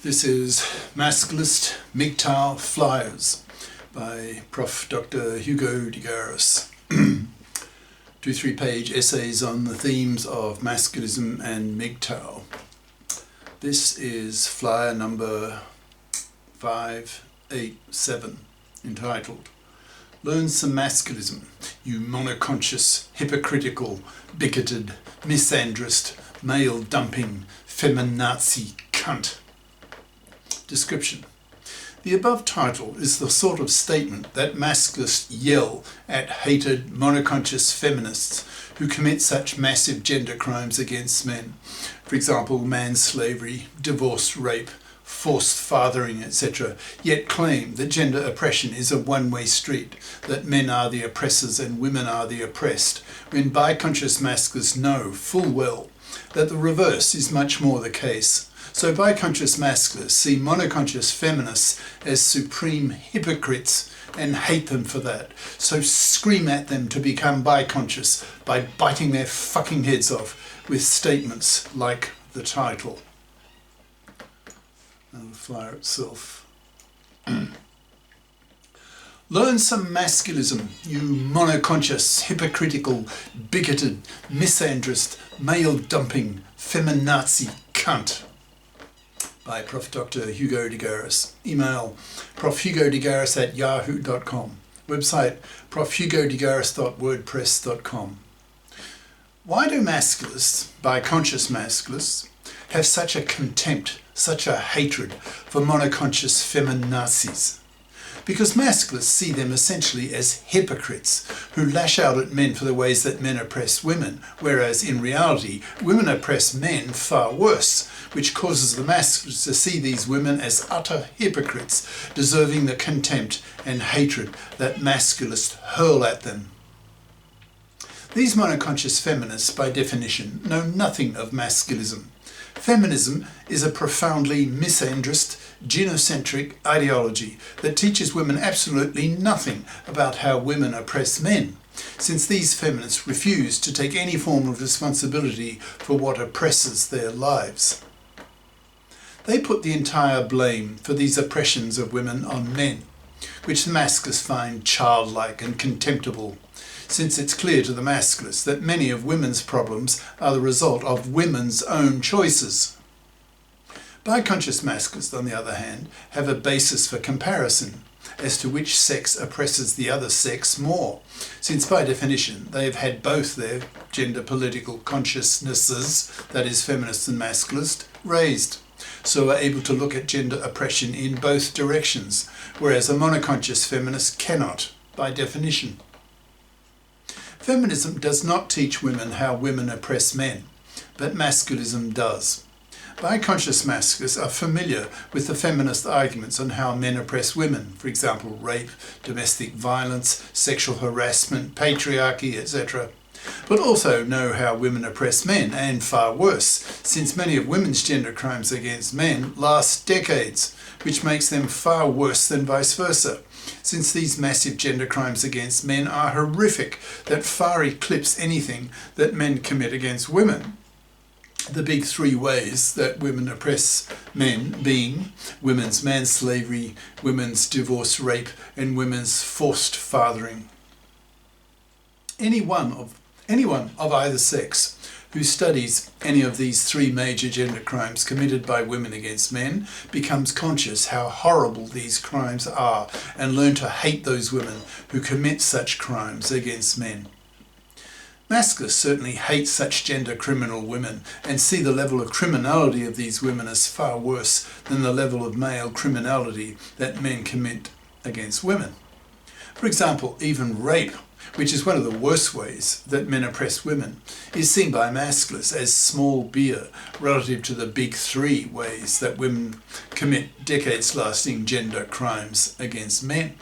This is Masculist MGTOW Flyers by Prof. Dr. Hugo de Garis. 2-3 page essays on the themes of masculism and MGTOW. This is flyer number 587, entitled Learn Some Masculism, You Monoconscious, Hypocritical, Bigoted, Misandrist, Male-Dumping, Feminazi Cunt. Description. The above title is the sort of statement that masculists yell at hated monoconscious feminists who commit such massive gender crimes against men. For example, manslavery, divorce, rape, forced fathering, etc., yet claim that gender oppression is a one-way street, that men are the oppressors and women are the oppressed, when biconscious masculists know full well that the reverse is much more the case. So biconscious masculists see monoconscious feminists as supreme hypocrites and hate them for that. So scream at them to become biconscious by biting their fucking heads off with statements like the title. And the flyer itself. Learn some masculism, you monoconscious, hypocritical, bigoted, misandrist, male-dumping, feminazi cunt. By Prof. Dr. Hugo de Garis. Email profhugodegaris@yahoo.com. Website profhugodegaris.wordpress.com. Why do masculists, biconscious masculists, have such a contempt, such a hatred for monoconscious feminazis? Because masculists see them essentially as hypocrites who lash out at men for the ways that men oppress women, whereas in reality women oppress men far worse, which causes the masculists to see these women as utter hypocrites, deserving the contempt and hatred that masculists hurl at them. These monoconscious feminists, by definition, know nothing of masculism. Feminism is a profoundly misandrist, genocentric ideology that teaches women absolutely nothing about how women oppress men, since these feminists refuse to take any form of responsibility for what oppresses their lives. They put the entire blame for these oppressions of women on men, which the masculists find childlike and contemptible, since it's clear to the masculists that many of women's problems are the result of women's own choices. Biconscious masculists, on the other hand, have a basis for comparison as to which sex oppresses the other sex more, since by definition they have had both their gender political consciousnesses, that is feminist and masculist, raised, so are able to look at gender oppression in both directions, whereas a monoconscious feminist cannot, by definition. Feminism does not teach women how women oppress men, but masculism does. Biconscious masculists are familiar with the feminist arguments on how men oppress women, for example, rape, domestic violence, sexual harassment, patriarchy, etc., but also know how women oppress men, and far worse, since many of women's gender crimes against men last decades, which makes them far worse than vice versa, since these massive gender crimes against men are horrific, that far eclipse anything that men commit against women. The big three ways that women oppress men being women's manslavery, women's divorce, rape, and women's forced fathering. Anyone of either sex who studies any of these three major gender crimes committed by women against men becomes conscious how horrible these crimes are and learn to hate those women who commit such crimes against men. Masculists certainly hate such gender criminal women and see the level of criminality of these women as far worse than the level of male criminality that men commit against women. For example, even rape, which is one of the worst ways that men oppress women, is seen by masculists as small beer relative to the big three ways that women commit decades-lasting gender crimes against men.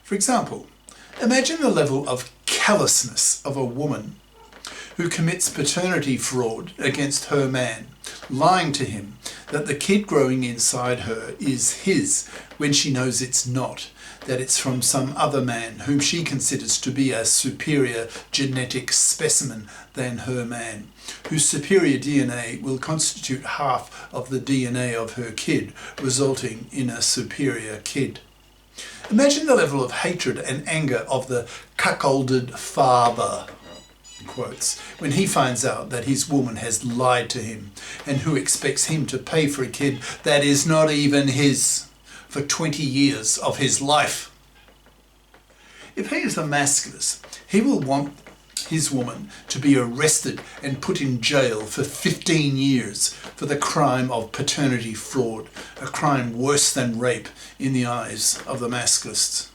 For example, imagine the level of callousness of a woman who commits paternity fraud against her man, lying to him that the kid growing inside her is his when she knows it's not, that it's from some other man whom she considers to be a superior genetic specimen than her man, whose superior DNA will constitute half of the DNA of her kid, resulting in a superior kid. Imagine the level of hatred and anger of the cuckolded father, quotes, when he finds out that his woman has lied to him and who expects him to pay for a kid that is not even his for 20 years of his life. If he is a masculist, he will want his woman to be arrested and put in jail for 15 years for the crime of paternity fraud, a crime worse than rape in the eyes of the masculists.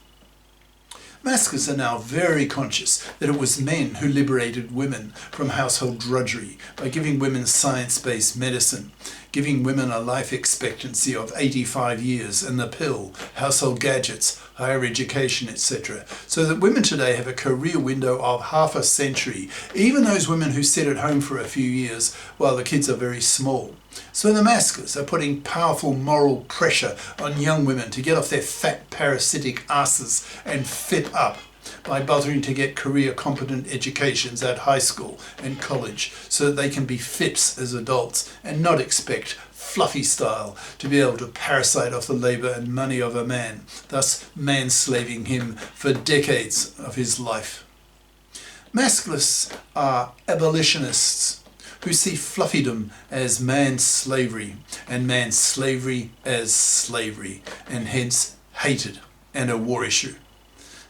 Masculists are now very conscious that it was men who liberated women from household drudgery by giving women science-based medicine, giving women a life expectancy of 85 years and the pill, household gadgets, higher education, etc. So that women today have a career window of half a century, even those women who sit at home for a few years while the kids are very small. So the masculists are putting powerful moral pressure on young women to get off their fat parasitic asses and fit up by bothering to get career competent educations at high school and college so that they can be fips as adults and not expect fluffy style to be able to parasite off the labour and money of a man, thus manslaving him for decades of his life. Masculists are abolitionists who see fluffydom as man-slavery and man-slavery as slavery, and hence hated and a war issue.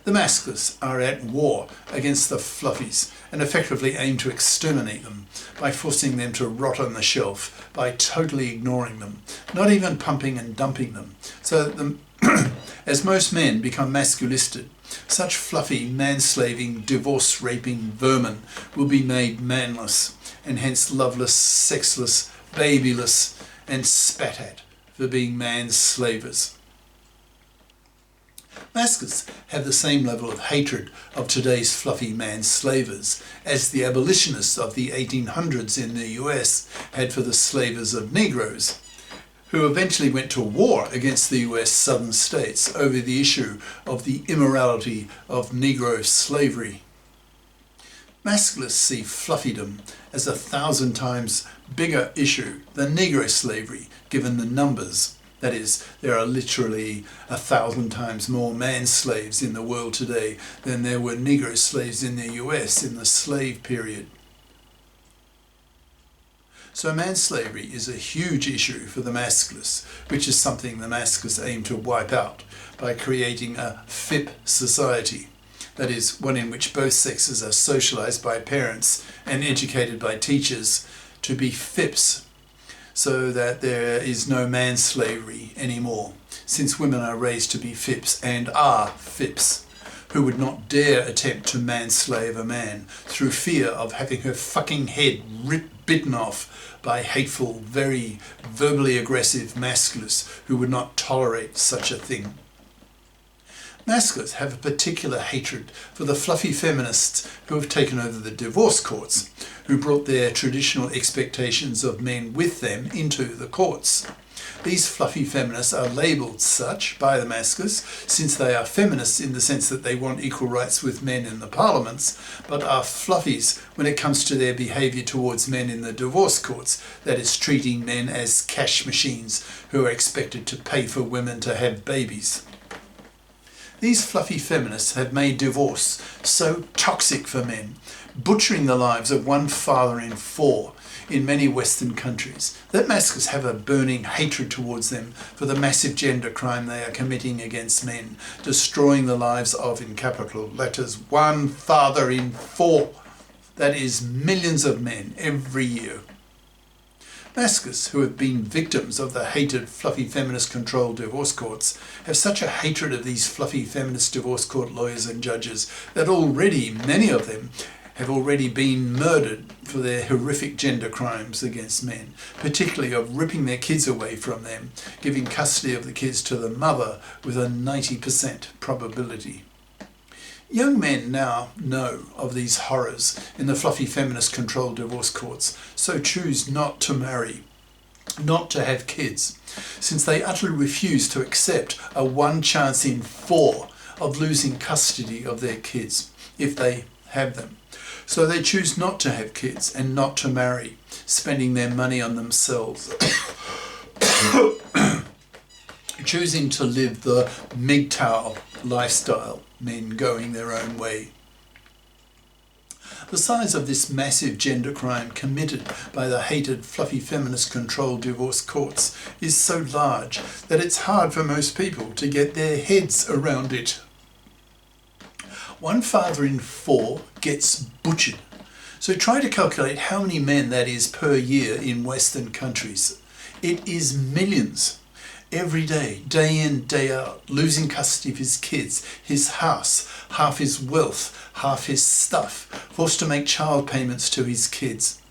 The masculists are at war against the fluffies and effectively aim to exterminate them by forcing them to rot on the shelf, by totally ignoring them, not even pumping and dumping them, so that as most men become masculisted, such fluffy, man-slaving, divorce-raping vermin will be made manless, and hence loveless, sexless, babyless, and spat at for being man-slavers. Masculists have the same level of hatred of today's fluffy man-slavers as the abolitionists of the 1800s in the US had for the slavers of Negroes, who eventually went to war against the US southern states over the issue of the immorality of Negro slavery. Masculists see fluffydom as 1,000 times bigger issue than Negro slavery, given the numbers. That is, there are literally 1,000 times more man-slaves in the world today than there were Negro slaves in the US in the slave period. So man-slavery is a huge issue for the masculists, which is something the masculists aim to wipe out by creating a FIP society. That is, one in which both sexes are socialised by parents and educated by teachers to be FIPs, so that there is no man-slavery anymore, since women are raised to be FIPs and are FIPs, who would not dare attempt to manslave a man through fear of having her fucking head bitten off by hateful, very verbally aggressive masculists who would not tolerate such a thing. Masculists have a particular hatred for the fluffy feminists who have taken over the divorce courts, who brought their traditional expectations of men with them into the courts. These fluffy feminists are labelled such by the masculists since they are feminists in the sense that they want equal rights with men in the parliaments, but are fluffies when it comes to their behaviour towards men in the divorce courts, that is, treating men as cash machines who are expected to pay for women to have babies. These fluffy feminists have made divorce so toxic for men, butchering the lives of one father in 4 in many Western countries, that masculists have a burning hatred towards them for the massive gender crime they are committing against men, destroying the lives of, in capital letters, one father in 4. That is millions of men every year. Masculists who have been victims of the hated fluffy feminist-controlled divorce courts have such a hatred of these fluffy feminist divorce court lawyers and judges that already many of them have already been murdered for their horrific gender crimes against men, particularly of ripping their kids away from them, giving custody of the kids to the mother with a 90% probability. Young men now know of these horrors in the fluffy feminist-controlled divorce courts, so choose not to marry, not to have kids, since they utterly refuse to accept a 1 chance in 4 of losing custody of their kids, if they have them. So they choose not to have kids and not to marry, spending their money on themselves. Choosing to live the MGTOW lifestyle, men going their own way. The size of this massive gender crime committed by the hated fluffy feminist-controlled divorce courts is so large that it's hard for most people to get their heads around it. 1 father in 4 gets butchered. So try to calculate how many men that is per year in Western countries. It is millions. Every day, day in, day out, losing custody of his kids, his house, half his wealth, half his stuff, forced to make child payments to his kids,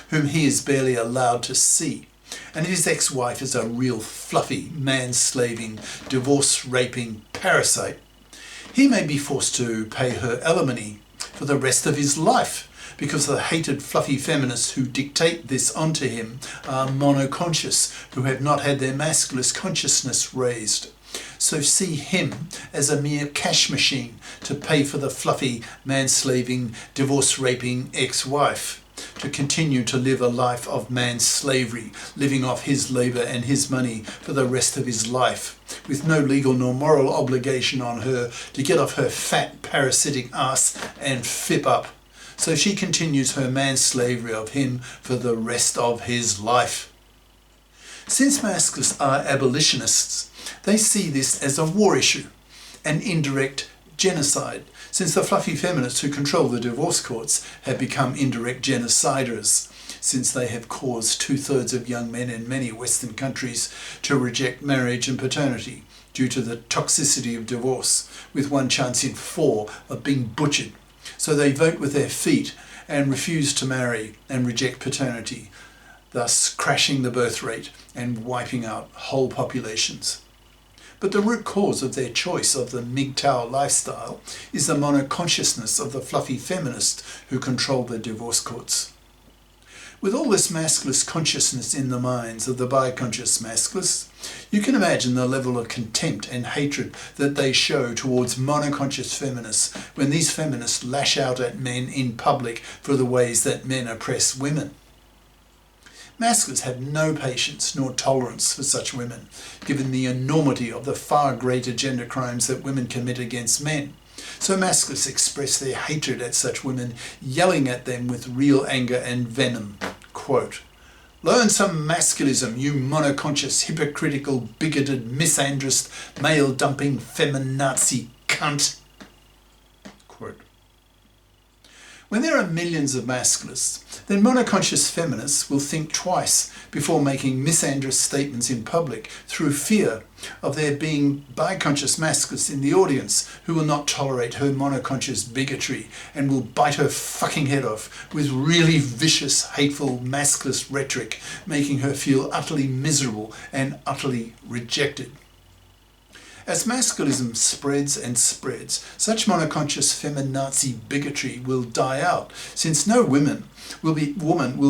whom he is barely allowed to see. And his ex-wife is a real fluffy, man-slaving, divorce-raping parasite. He may be forced to pay her alimony for the rest of his life, because the hated fluffy feminists who dictate this onto him are monoconscious, who have not had their masculist consciousness raised. So see him as a mere cash machine to pay for the fluffy, man-slaving, divorce-raping ex-wife, to continue to live a life of man-slavery, living off his labour and his money for the rest of his life, with no legal nor moral obligation on her to get off her fat, parasitic ass and fip up. So she continues her man-slavery of him for the rest of his life. Since masculists are abolitionists, they see this as a war issue, an indirect genocide, since the fluffy feminists who control the divorce courts have become indirect genociders, since they have caused 2/3 of young men in many Western countries to reject marriage and paternity due to the toxicity of divorce, with 1 chance in 4 of being butchered. So they vote with their feet and refuse to marry and reject paternity, thus crashing the birth rate and wiping out whole populations. But the root cause of their choice of the MGTOW lifestyle is the monoconsciousness of the fluffy feminists who control the divorce courts. With all this masculist consciousness in the minds of the biconscious masculists, you can imagine the level of contempt and hatred that they show towards monoconscious feminists when these feminists lash out at men in public for the ways that men oppress women. Masculists have no patience nor tolerance for such women, given the enormity of the far greater gender crimes that women commit against men. So masculists express their hatred at such women, yelling at them with real anger and venom. Quote, "Learn some masculism, you monoconscious, hypocritical, bigoted, misandrist, male-dumping, feminazi cunt." Quote. When there are millions of masculists, then monoconscious feminists will think twice before making misandrist statements in public through fear of there being biconscious masculists in the audience who will not tolerate her monoconscious bigotry and will bite her fucking head off with really vicious, hateful masculist rhetoric, making her feel utterly miserable and utterly rejected. As masculism spreads and spreads, such monoconscious feminazi bigotry will die out, since no woman will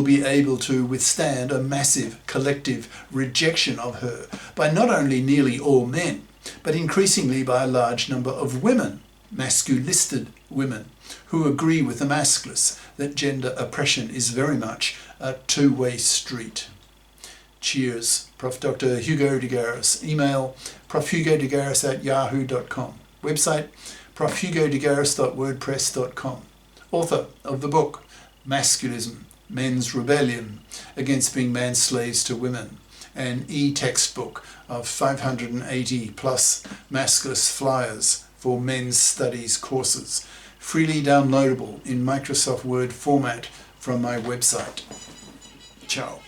be able to withstand a massive collective rejection of her by not only nearly all men, but increasingly by a large number of women, masculisted women, who agree with the masculists that gender oppression is very much a two-way street. Cheers. Prof. Dr. Hugo de Garis. Email profhugodegaris@yahoo.com. Website profhugodegaris.wordpress.com. Author of the book Masculism, Men's Rebellion Against Being Man's Slaves to Women, an e-textbook of 580 plus masculist flyers for men's studies courses, freely downloadable in Microsoft Word format from my website. Ciao.